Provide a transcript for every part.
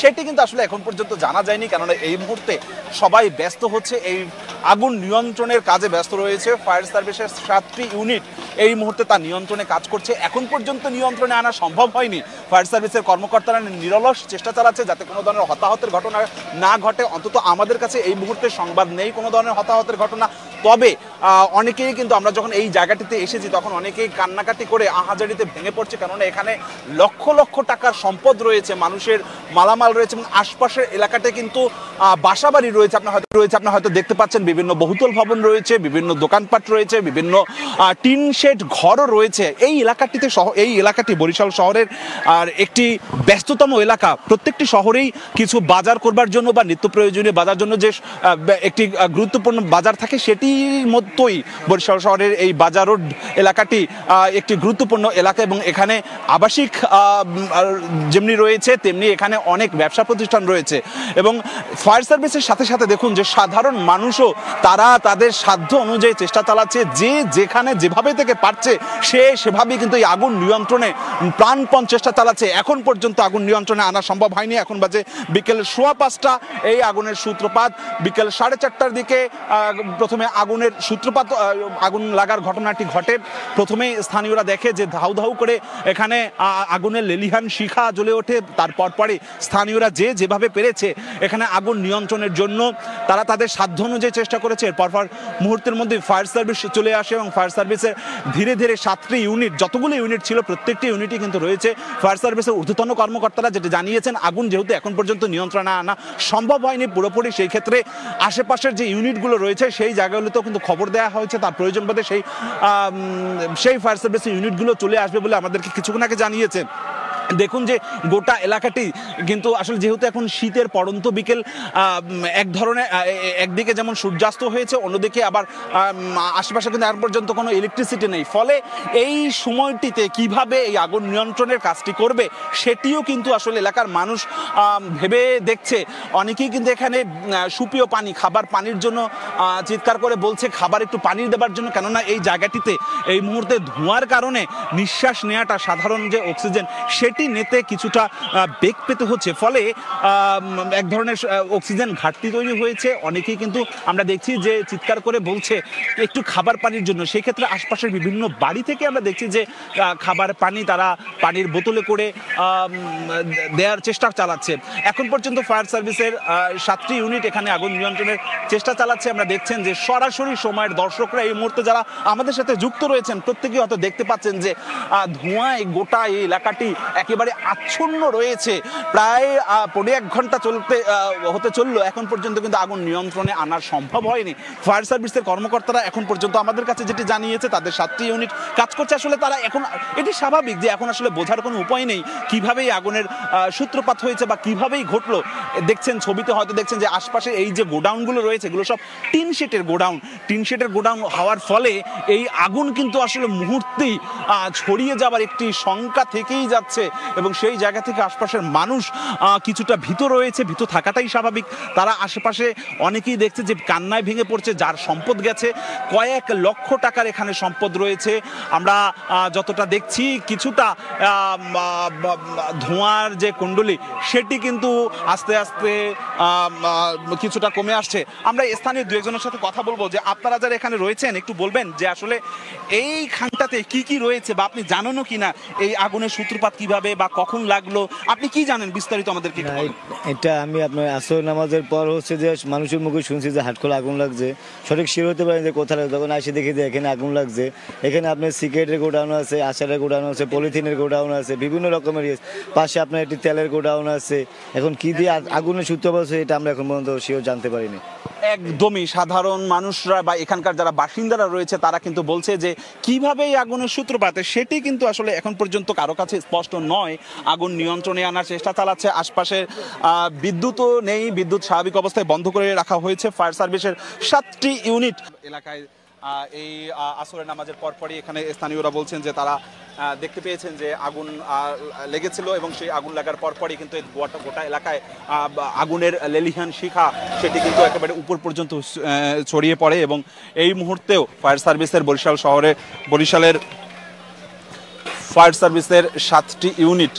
সেটি কিন্তু আসলে এখন পর্যন্ত জানা যায়নি, কেননা এই মুহূর্তে সবাই ব্যস্ত হচ্ছে, এই আগুন নিয়ন্ত্রণের কাজে ব্যস্ত রয়েছে। ফায়ার সার্ভিসের 7টি ইউনিট এই মুহূর্তে তার নিয়ন্ত্রণে কাজ করছে। এখন পর্যন্ত নিয়ন্ত্রণে আনা সম্ভব হয়নি। ফায়ার সার্ভিসের কর্মকর্তারা নিরলস চেষ্টা চালাচ্ছে যাতে কোনো ধরনের হতাহতের ঘটনা না ঘটে। অন্তত আমাদের কাছে এই মুহূর্তে সংবাদ নেই কোনো ধরনের হতাহতের ঘটনা। তবে অনেকেই কিন্তু আমরা যখন এই জায়গাটিতে এসেছি তখন অনেকেই কান্নাকাটি করে আহাজারিতে ভেঙে পড়ছে, কেননা এখানে লক্ষ লক্ষ টাকার সম্পদ রয়েছে, মানুষের মালামাল রয়েছে এবং আশপাশের এলাকাতে কিন্তু বাসাবাড়ি রয়েছে। আপনার হয়তো দেখতে পাচ্ছেন বিভিন্ন বহুতল ভবন রয়েছে, বিভিন্ন দোকানপাট রয়েছে, বিভিন্ন টিন শেড ঘরও রয়েছে। এই এলাকাটি বরিশাল শহরের আর একটি ব্যস্ততম এলাকা। প্রত্যেকটি শহরেই কিছু বাজার করবার জন্য বা নিত্য প্রয়োজনীয় বাজার জন্য যে একটি গুরুত্বপূর্ণ বাজার থাকে সেটির মধ্যেই বরিশাল শহরের এই বাজার রোড এলাকাটি একটি গুরুত্বপূর্ণ এলাকা এবং এখানে আবাসিক যেমনি রয়েছে তেমনি এখানে অনেক ব্যবসা প্রতিষ্ঠান রয়েছে। এবং ফায়ার সার্ভিসের সাথে সাথে দেখুন যে সাধারণ মানুষও তারা তাদের সাধ্য অনুযায়ী চেষ্টা চালাচ্ছে, যে যেখানে যেভাবে থেকে পারছে সে সেভাবেই কিন্তু এই আগুন নিয়ন্ত্রণে প্রাণপণ চেষ্টা চালাচ্ছে। এখন পর্যন্ত আগুন নিয়ন্ত্রণে আনা সম্ভব হয়নি। এখন বাজে বিকেল 5:15। এই আগুনের সূত্রপাত বিকেল 4:30টার দিকে প্রথমে আগুন লাগার ঘটনাটি ঘটে। প্রথমে স্থানীয়রা দেখে যে ধাউ ধাউ করে এখানে আগুনের লেলিহান শিখা জ্বলে ওঠে। তারপর পরে স্থানীয়রা যেভাবে পেরেছে এখানে আগুন নিয়ন্ত্রণের জন্য তারা তাদের সাধ্য অনুযায়ী চেষ্টা করেছে। এরপর মুহূর্তের মধ্যে ফায়ার সার্ভিস চলে আসে এবং ফায়ার সার্ভিসের ধীরে ধীরে 7টি ইউনিট, যতগুলো ইউনিট ছিল প্রত্যেকটি ইউনিটই কিন্তু রয়েছে। ফায়ার সার্ভিসের ঊর্ধ্বতন কর্মকর্তারা যেটা জানিয়েছেন, আগুন যেহেতু এখন পর্যন্ত নিয়ন্ত্রণে আনা সম্ভব হয়নি পুরোপুরি, সেই ক্ষেত্রে আশেপাশের যে ইউনিটগুলো রয়েছে সেই জায়গাগুলোতেও কিন্তু খবর দেওয়া হয়েছে। তার প্রয়োজন বোধে সেই ফায়ার সার্ভিসের ইউনিটগুলো চলে আসবে বলে আমাদেরকে কিছুক্ষণ আগে জানিয়েছে। দেখুন যে গোটা এলাকাটি কিন্তু আসলে যেহেতু এখন শীতের পড়ন্ত বিকেল, এক ধরনের একদিকে যেমন সূর্যাস্ত হয়েছে, অন্যদিকে আবার আশেপাশে কিন্তু এখন পর্যন্ত কোনো ইলেকট্রিসিটি নেই। ফলে এই সময়টিতে কিভাবে এই আগুন নিয়ন্ত্রণের কাজটি করবে সেটিও কিন্তু আসলে এলাকার মানুষ ভেবে দেখছে। অনেকেই কিন্তু এখানে সুপেয় পানি, খাবার পানির জন্য চিৎকার করে বলছে খাবার একটু পানি দেবার জন্য, কেননা এই জায়গাটিতে এই মুহূর্তে ধোঁয়ার কারণে নিঃশ্বাস নেওয়াটা, সাধারণ যে অক্সিজেন সেটি নিতে কিছুটা বেগ পেতে হচ্ছে। ফলে এক ধরনের অক্সিজেন ঘাটতি তৈরি হয়েছে। অনেকেই কিন্তু আমরা দেখছি যে চিৎকার করে বলছে একটু খাবার পানির জন্য। সেই ক্ষেত্রে আশপাশের বিভিন্ন বাড়ি থেকে আমরা দেখছি যে খাবার পানি তারা পানির বোতলে করে দেওয়ার চেষ্টা চালাচ্ছে। এখন পর্যন্ত ফায়ার সার্ভিসের 7টি ইউনিট এখানে আগুন নিয়ন্ত্রণের চেষ্টা চালাচ্ছে। আমরা দেখছেন যে সরাসরি সময়ের দর্শকরা এই মুহূর্তে যারা আমাদের সাথে যুক্ত রয়েছেন প্রত্যেকেই হয়তো দেখতে পাচ্ছেন যে ধোঁয়ায় গোটা এই এলাকাটি একেবারে আচ্ছন্ন রয়েছে। প্রায় 1.5 ঘন্টা হতে চললো, এখন পর্যন্ত কিন্তু আগুন নিয়ন্ত্রণে আনা সম্ভব হয়নি। ফায়ার সার্ভিসের কর্মকর্তারা এখন পর্যন্ত আমাদের কাছে যেটি জানিয়েছে তাদের 7টি ইউনিট কাজ করছে। আসলে তারা এখন এটি স্বাভাবিক যে এখন আসলে বোঝার কোনো উপায় নেই কিভাবে এই আগুনের সূত্রপাত হয়েছে বা কিভাবেই ঘটলো। দেখছেন ছবিতে হয়তো দেখছেন যে আশপাশে এই যে গোডাউনগুলো রয়েছে এগুলো সব টিন শেডের গোডাউন হওয়ার ফলে এই আগুন কিন্তু আসলে মুহূর্তেই ছড়িয়ে যাবার একটি শঙ্কা থেকেই যাচ্ছে এবং সেই জায়গা থেকে আশপাশের মানুষ কিছুটা ভীত রয়েছে। ভীত থাকাটাই স্বাভাবিক। তারা আশেপাশে অনেকেই দেখছে যে কান্নায় ভেঙে পড়ছে, যার সম্পদ গেছে কয়েক লক্ষ টাকার এখানে সম্পদ রয়েছে। আমরা যতটা দেখছি কিছুটা ধোঁয়ার যে কুণ্ডলী সেটি কিন্তু আস্তে আস্তে কিছুটা কমে আসছে। আমরা স্থানীয় 2-1জনের সাথে কথা বলবো যে আপনারা যারা এখানে রয়েছেন একটু বলবেন যে আসলে এইখানটাতে কি রয়েছে বা আপনি জানেনও কিনা এই আগুনের সূত্রপাত কিভাবে বা কখন লাগলো, আপনি কি জানেন বিস্তারিত আমাদেরকে? এটা আমি আপনার আসর নামাজের পর হচ্ছে যে মানুষের মুখে শুনছি যে হাটখোলা আগুন লাগছে, সঠিক শিওর হতে পারেন যে কোথায় লাগছে। তখন আসে দেখি যে এখানে আগুন লাগছে। এখানে আপনার সিগারেটের গোডাউন আছে, আচারের গোডাউন আছে, পলিথিনের গোডাউন আছে, বিভিন্ন রকমের পাশে আপনার একটি তেলের গোডাউন আছে। এখন কি দিয়ে আগুনের সূত্রপাত হচ্ছে এটা আমরা এখন পর্যন্ত শিওর জানতে পারিনি। একদমই সাধারণ মানুষরা বা এখানকার যারা বাসিন্দারা রয়েছে তারা কিন্তু বলছে যে কিভাবে এই আগুনের সূত্রপাত সেটি কিন্তু আসলে এখন পর্যন্ত কারো কাছে স্পষ্ট নয়। আগুন নিয়ন্ত্রণে আনার চেষ্টা চালাচ্ছে। আশপাশে বিদ্যুৎও নেই, বিদ্যুৎ স্বাভাবিক অবস্থায় বন্ধ করে রাখা হয়েছে। ফায়ার সার্ভিসের 7টি ইউনিট এলাকায় এই আসরের নামাজের পরপরই এখানে স্থানীয়রা বলছেন যে তারা দেখতে পেয়েছেন যে আগুন লেগেছিল এবং সেই আগুন লাগার পরপরই কিন্তু গোটা এলাকায় আগুনের লেলিহান শিখা সেটি কিন্তু একেবারে উপর পর্যন্ত ছড়িয়ে পড়ে এবং এই মুহূর্তেও ফায়ার সার্ভিসের বরিশালের ফায়ার সার্ভিসের 7টি ইউনিট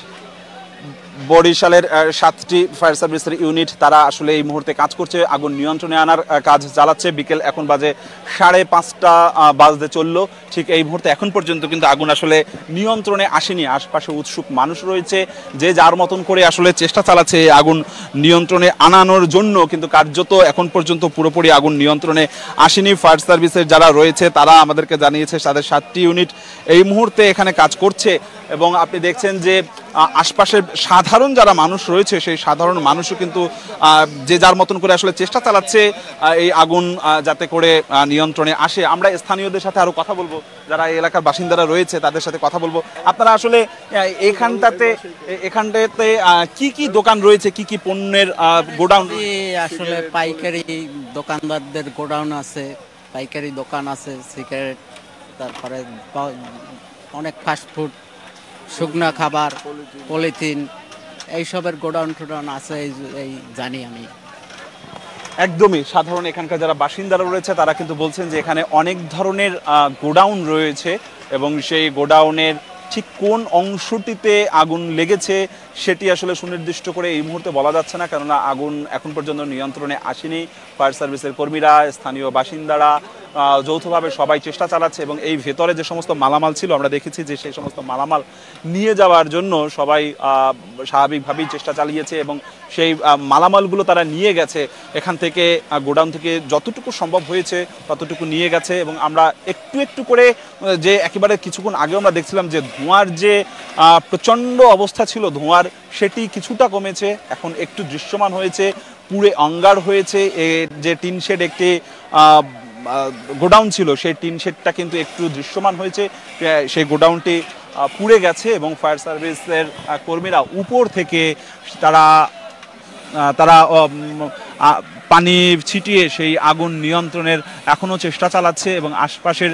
বরিশালের 7টি ফায়ার সার্ভিসের ইউনিট তারা আসলে এই মুহূর্তে কাজ করছে, আগুন নিয়ন্ত্রণে আনার কাজ চালাচ্ছে। বিকেল এখন বাজে 5:30 বাজতে চললো। ঠিক এই মুহূর্তে এখন পর্যন্ত কিন্তু আগুন আসলে নিয়ন্ত্রণে আসেনি। আশপাশে উৎসুক মানুষ রয়েছে, যে যার মতন করে আসলে চেষ্টা চালাচ্ছে এই আগুন নিয়ন্ত্রণে আনানোর জন্য, কিন্তু কার্যত এখন পর্যন্ত পুরোপুরি আগুন নিয়ন্ত্রণে আসেনি। ফায়ার সার্ভিসের যারা রয়েছে তারা আমাদেরকে জানিয়েছে তাদের 7টি ইউনিট এই মুহূর্তে এখানে কাজ করছে। এবং আপনি দেখছেন যে আশপাশের সাধারণ যারা মানুষ রয়েছে সেই সাধারণ মানুষও কিন্তু যে যার মতন করে আসলে চেষ্টা চালাচ্ছে এই আগুন যাতে করে নিয়ন্ত্রণে আসে। আমরা স্থানীয়দের সাথে আরো কথা বলবো, যারা এই এলাকার বাসিন্দারা রয়েছে তাদের সাথে কথা বলবো। আপনারা আসলে এখানটাতে কি কি দোকান রয়েছে, কি কি পণ্যের গোডাউন? আসলে পাইকারি দোকানদারদের গোডাউন আছে, পাইকারি দোকান আছে, সিগারেট, তারপরে অনেক ফাস্টফুড, শুকনা খাবার, পলিথিন, এইসবের গোডাউন টোডাউন আছে এই জানি আমি। একদমই সাধারণ এখানকার যারা বাসিন্দারা রয়েছে তারা কিন্তু বলছেন যে এখানে অনেক ধরনের গোডাউন রয়েছে এবং সেই গোডাউনের ঠিক কোন অংশটিতে আগুন লেগেছে সেটি আসলে সুনির্দিষ্ট করে এই মুহূর্তে বলা যাচ্ছে না, কেননা আগুন এখন পর্যন্ত নিয়ন্ত্রণে আসেনি। ফায়ার সার্ভিসের কর্মীরা, স্থানীয় বাসিন্দারা যৌথভাবে সবাই চেষ্টা চালাচ্ছে এবং এই ভেতরে যে সমস্ত মালামাল ছিল আমরা দেখেছি যে সেই সমস্ত মালামাল নিয়ে যাওয়ার জন্য সবাই স্বাভাবিকভাবেই চেষ্টা চালিয়েছে এবং সেই মালামালগুলো তারা নিয়ে গেছে এখান থেকে, গোডাউন থেকে যতটুকু সম্ভব হয়েছে ততটুকু নিয়ে গেছে। এবং আমরা একটু একটু করে যে একেবারে কিছুক্ষণ আগে আমরা দেখছিলাম যে ধোঁয়ার যে প্রচণ্ড অবস্থা ছিল ধোঁয়ার, সেটি কিছুটা কমেছে, এখন একটু দৃশ্যমান হয়েছে, পুড়ে অঙ্গার হয়েছে। যে টিন শেড একটি গোডাউন ছিল সেই টিন শেডটা কিন্তু একটু দৃশ্যমান হয়েছে, সেই গোডাউনটি পুড়ে গেছে এবং ফায়ার সার্ভিসের কর্মীরা উপর থেকে তারা পানি ছিটিয়ে সেই আগুন নিয়ন্ত্রণের এখনো চেষ্টা চালাচ্ছে। এবং আশপাশের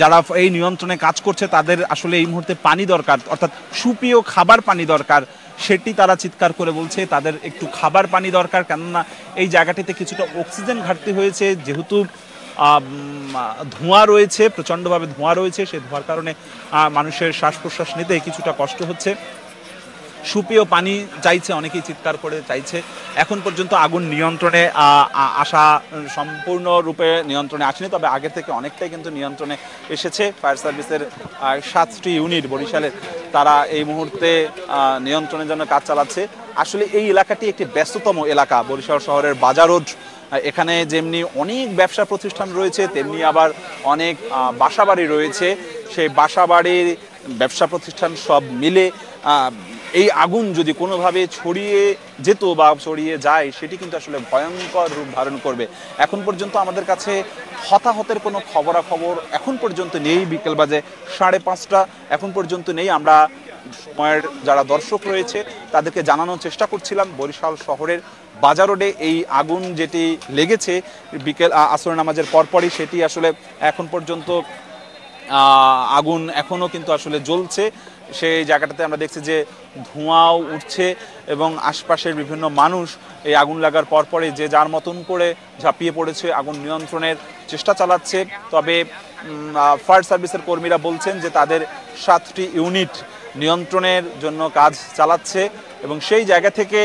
যারা এই নিয়ন্ত্রণে কাজ করছে তাদের আসলে এই মুহূর্তে পানি দরকার, অর্থাৎ সুপেয় খাবার পানি দরকার, সেটি তারা চিৎকার করে বলছে। তাদের একটু খাবার পানি দরকার, কেননা এই জায়গাটিতে কিছুটা অক্সিজেন ঘাটতি হয়েছে, যেহেতু ধোঁয়া রয়েছে, প্রচণ্ডভাবে ধোঁয়া রয়েছে, সেই ধোঁয়ার কারণে মানুষের শ্বাস প্রশ্বাস নিতে কিছুটা কষ্ট হচ্ছে। সুপেয় পানি চাইছে, অনেকেই চিৎকার করে চাইছে। এখন পর্যন্ত আগুন নিয়ন্ত্রণে আসা সম্পূর্ণরূপে নিয়ন্ত্রণে আসেনি, তবে আগের থেকে অনেকটাই কিন্তু নিয়ন্ত্রণে এসেছে। ফায়ার সার্ভিসের 7টি ইউনিট বরিশালের তারা এই মুহূর্তে নিয়ন্ত্রণের জন্য কাজ চালাচ্ছে। আসলে এই এলাকাটি একটি ব্যস্ততম এলাকা, বরিশাল শহরের বাজার রোড, এখানে যেমনি অনেক ব্যবসা প্রতিষ্ঠান রয়েছে তেমনি আবার অনেক বাসাবাড়ি রয়েছে। সেই বাসাবাড়ির ব্যবসা প্রতিষ্ঠান সব মিলে এই আগুন যদি কোনোভাবে ছড়িয়ে যেত বা ছড়িয়ে যায় সেটি কিন্তু আসলে ভয়ঙ্কর রূপ ধারণ করবে। এখন পর্যন্ত আমাদের কাছে হতাহতের কোনো খবরাখবর এখন পর্যন্ত নেই। বিকেল বাজে 5:30 এখন পর্যন্ত নেই। আমরা সময়ের যারা দর্শক রয়েছে তাদেরকে জানানোর চেষ্টা করছিলাম বরিশাল শহরের বাজার রোডে এই আগুন যেটি লেগেছে বিকেল আসর নামাজের পরপরই, সেটি আসলে এখন পর্যন্ত আগুন এখনও কিন্তু আসলে জ্বলছে। সেই জায়গাটাতে আমরা দেখছি যে ধোঁয়াও উঠছে এবং আশপাশের বিভিন্ন মানুষ এই আগুন লাগার পরপরই যে যার মতন করে ঝাঁপিয়ে পড়েছে, আগুন নিয়ন্ত্রণের চেষ্টা চালাচ্ছে। তবে ফায়ার সার্ভিসের কর্মীরা বলছেন যে তাদের 7টি ইউনিট নিয়ন্ত্রণের জন্য কাজ চালাচ্ছে এবং সেই জায়গা থেকে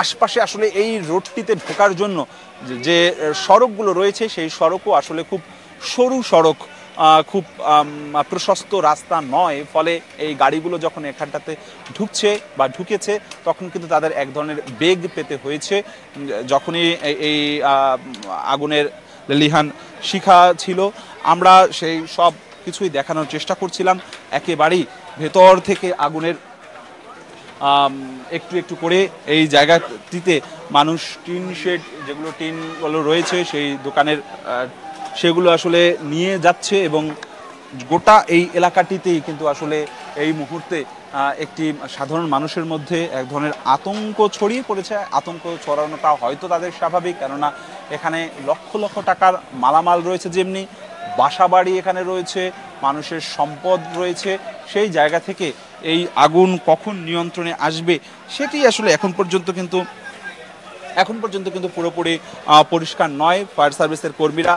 আশপাশে আসলে এই রোডটিতে ঢোকার জন্য যে সড়কগুলো রয়েছে সেই সড়কও আসলে খুব সরু সড়ক, খুব প্রশস্ত রাস্তা নয়। ফলে এই গাড়িগুলো যখন এখানটাতে ঢুকছে বা ঢুকেছে তখন কিন্তু তাদের এক ধরনের বেগ পেতে হয়েছে। যখনই এই আগুনের লেলিহান শিখা ছিল আমরা সেই সব কিছুই দেখানোর চেষ্টা করছিলাম। একেবারেই ভেতর থেকে আগুনের একটু একটু করে এই জায়গাটিতে মানুষ টিন শেড যেগুলো টিনগুলো রয়েছে সেই দোকানের সেগুলো আসলে নিয়ে যাচ্ছে এবং গোটা এই এলাকাটিতেই কিন্তু আসলে এই মুহূর্তে একটি সাধারণ মানুষের মধ্যে এক ধরনের আতঙ্ক ছড়িয়ে পড়েছে। আতঙ্ক ছড়ানোটা হয়তো তাদের স্বাভাবিক, কেননা এখানে লক্ষ লক্ষ টাকার মালামাল রয়েছে, যেমনি বাসাবাড়ি এখানে রয়েছে, মানুষের সম্পদ রয়েছে। সেই জায়গা থেকে এই আগুন কখন নিয়ন্ত্রণে আসবে সেটি আসলে এখন পর্যন্ত কিন্তু পুরোপুরি পরিষ্কার নয়। ফায়ার সার্ভিসের কর্মীরা